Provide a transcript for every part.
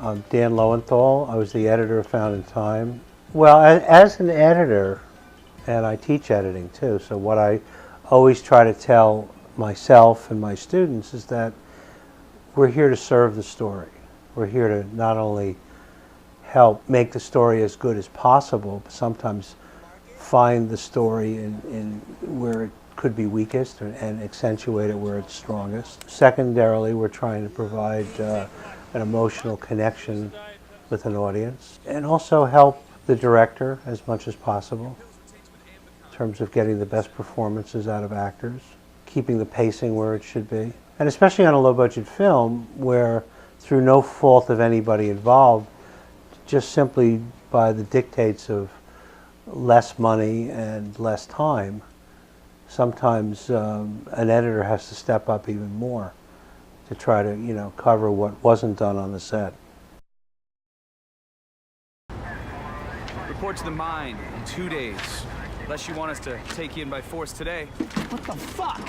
I'm Dan Loewenthal. I was the editor of Found in Time. Well, as an editor, and I teach editing too, so what I always try to tell myself and my students is that we're here to serve the story. We're here to not only help make the story as good as possible, but sometimes find the story in where it could be weakest and accentuate it where it's strongest. Secondarily, we're trying to provide an emotional connection with an audience and also help the director as much as possible in terms of getting the best performances out of actors, keeping the pacing where it should be. And especially on a low-budget film where, through no fault of anybody involved, just simply by the dictates of less money and less time, sometimes an editor has to step up even more to try to, cover what wasn't done on the set. Report to the mine in 2 days. Unless you want us to take you in by force today. What the fuck?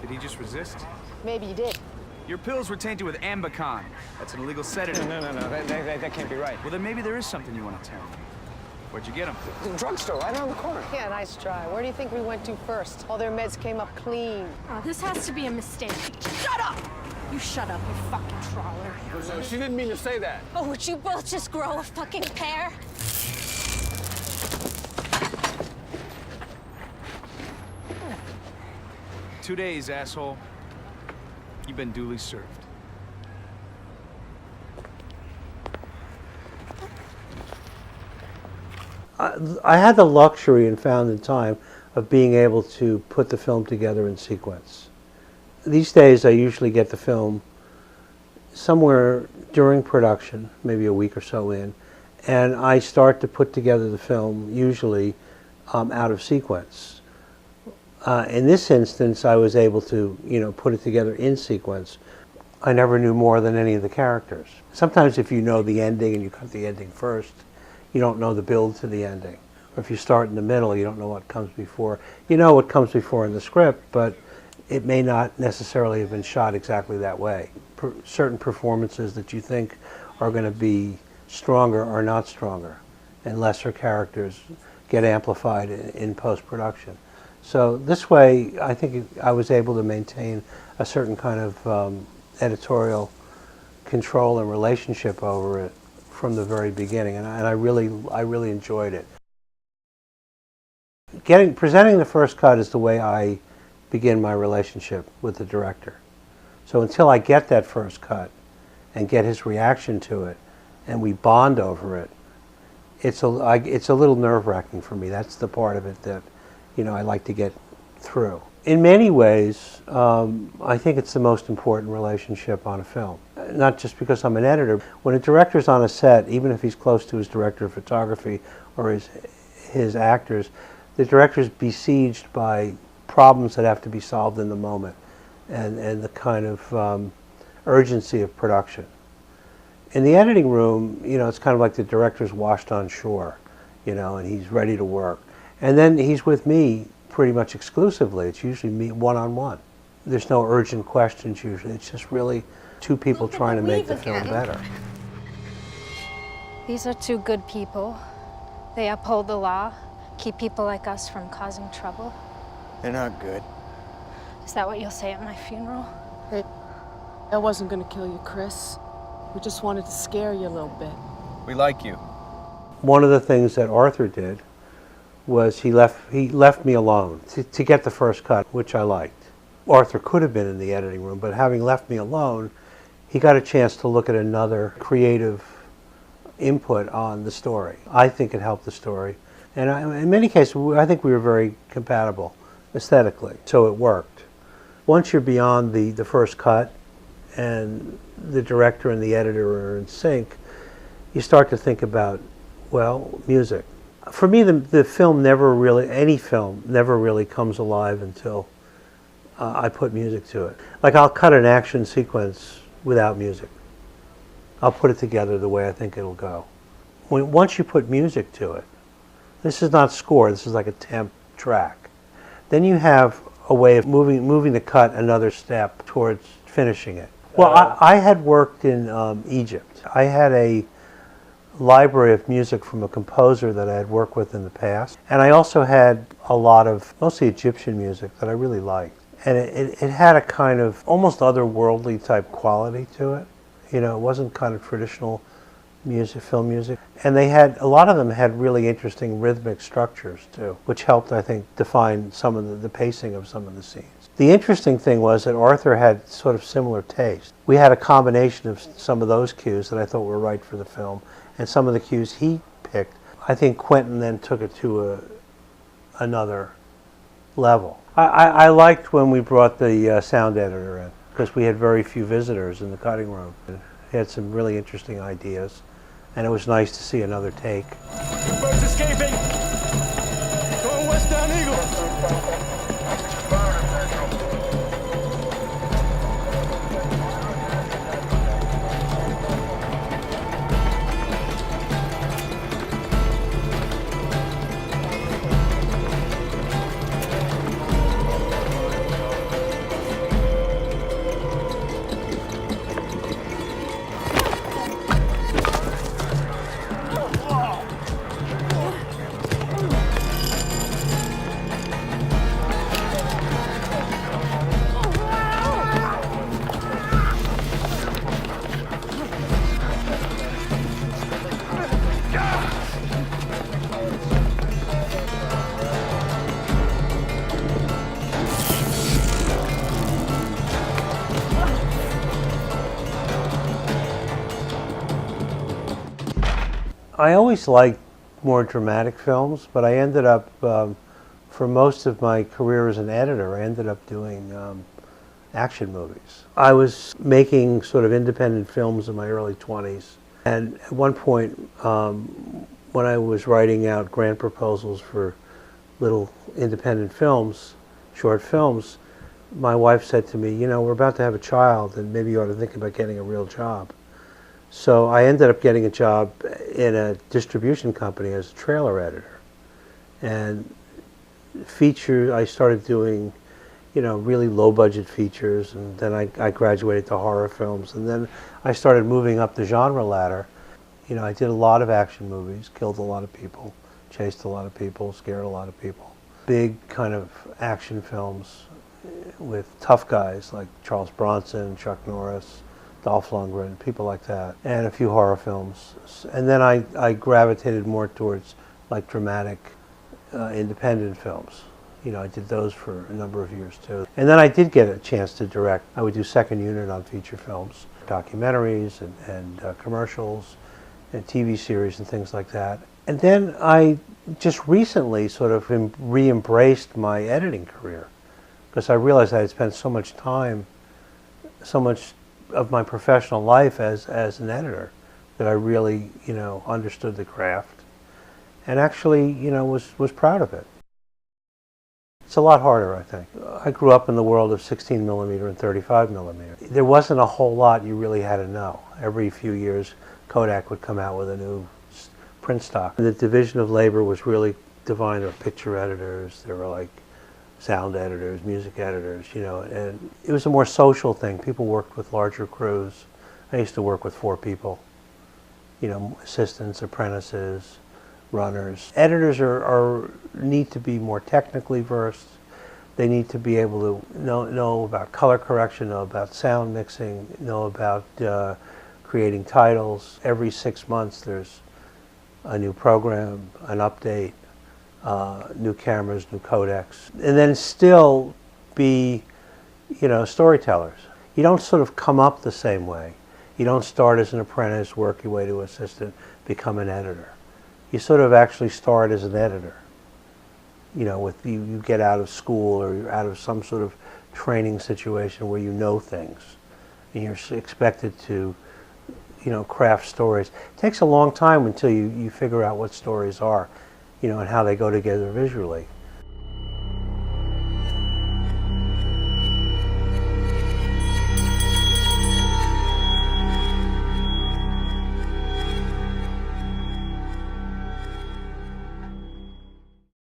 Did he just resist? Maybe you did. Your pills were tainted with Ambicon. That's an illegal sedative. No, that can't be right. Well, then maybe there is something you want to tell me. Where'd you get them? The drugstore right around the corner. Yeah, nice try. Where do you think we went to first? All their meds came up clean. Oh, this has to be a mistake. Shut up! You shut up, you fucking trawler. No, she didn't mean to say that. Oh, would you both just grow a fucking pair? "2 days, asshole. You've been duly served." I had the luxury in Found in Time of being able to put the film together in sequence. These days I usually get the film somewhere during production, maybe a week or so in, and I start to put together the film usually out of sequence. In this instance I was able to put it together in sequence. I never knew more than any of the characters. Sometimes if you know the ending and you cut the ending first, you don't know the build to the ending. Or if you start in the middle, you don't know what comes before. You know what comes before in the script, but it may not necessarily have been shot exactly that way. Certain performances that you think are going to be stronger are not stronger, and lesser characters get amplified in post-production. So this way, I think I was able to maintain a certain kind of editorial control and relationship over it from the very beginning, and I really enjoyed it. Presenting the first cut is the way I begin my relationship with the director. So until I get that first cut and get his reaction to it, and we bond over it, it's a little nerve-wracking for me. That's the part of it that I like to get through. In many ways, I think it's the most important relationship on a film. Not just because I'm an editor. When a director's on a set, even if he's close to his director of photography or his actors, the director's besieged by problems that have to be solved in the moment and the kind of urgency of production. In the editing room, it's kind of like the director's washed on shore, and he's ready to work. And then he's with me pretty much exclusively. It's usually me one-on-one. There's no urgent questions usually. It's just really two people trying to make the film better. These are two good people. They uphold the law, keep people like us from causing trouble. They're not good. Is that what you'll say at my funeral? Hey, I wasn't gonna kill you, Chris. We just wanted to scare you a little bit. We like you. One of the things that Arthur did was he left me alone to get the first cut, which I liked. Arthur could have been in the editing room, but having left me alone, he got a chance to look at another creative input on the story. I think it helped the story. And in many cases, I think we were very compatible aesthetically, so it worked. Once you're beyond the first cut and the director and the editor are in sync, you start to think about, well, music. For me, the film any film never really comes alive until I put music to it. Like I'll cut an action sequence without music. I'll put it together the way I think it'll go. Once you put music to it, this is not score, this is like a temp track. Then you have a way of moving the cut another step towards finishing it. Well, I had worked in Egypt. I had a library of music from a composer that I had worked with in the past. And I also had a lot of mostly Egyptian music that I really liked. And it had a kind of almost otherworldly type quality to it. You know, it wasn't kind of traditional music, film music. And they had, a lot of them had really interesting rhythmic structures too, which helped, I think, define some of the pacing of some of the scenes. The interesting thing was that Arthur had sort of similar taste. We had a combination of some of those cues that I thought were right for the film, and some of the cues he picked. I think Quentin then took it to another level. I liked when we brought the sound editor in, because we had very few visitors in the cutting room. He had some really interesting ideas, and it was nice to see another take. Birds escaping! Going west down Eagle! I always liked more dramatic films, but I ended up, for most of my career as an editor, I ended up doing action movies. I was making sort of independent films in my early 20s, and at one point, when I was writing out grant proposals for little independent films, short films, my wife said to me, you know, we're about to have a child, and maybe you ought to think about getting a real job. So I ended up getting a job in a distribution company as a trailer editor. And I started doing, you know, really low budget features, and then I graduated to horror films, and then I started moving up the genre ladder. You know, I did a lot of action movies, killed a lot of people, chased a lot of people, scared a lot of people. Big kind of action films with tough guys like Charles Bronson, Chuck Norris, Dolph Lundgren, people like that, and a few horror films. And then I gravitated more towards like dramatic, independent films. You know, I did those for a number of years too. And then I did get a chance to direct. I would do second unit on feature films, documentaries and commercials and TV series and things like that. And then I just recently sort of re-embraced my editing career, because I realized I had spent so much time, so much of my professional life as an editor, that I really, you know, understood the craft and actually, you know, was proud of it. It's a lot harder, I think. I grew up in the world of 16 millimeter and 35 millimeter. There wasn't a whole lot you really had to know. Every few years, Kodak would come out with a new print stock. The division of labor was really defined. There were picture editors, there were like sound editors, music editors, you know, and it was a more social thing. People worked with larger crews. I used to work with 4 people, you know, assistants, apprentices, runners. Editors need to be more technically versed. They need to be able to know about color correction, know about sound mixing, know about creating titles. Every 6 months there's a new program, an update, new cameras, new codecs, and then still be, you know, storytellers. You don't sort of come up the same way. You don't start as an apprentice, work your way to assistant, become an editor. You sort of actually start as an editor. You know, with you get out of school or you're out of some sort of training situation where you know things, and you're expected to, you know, craft stories. It takes a long time until you figure out what stories are, you know, and how they go together visually.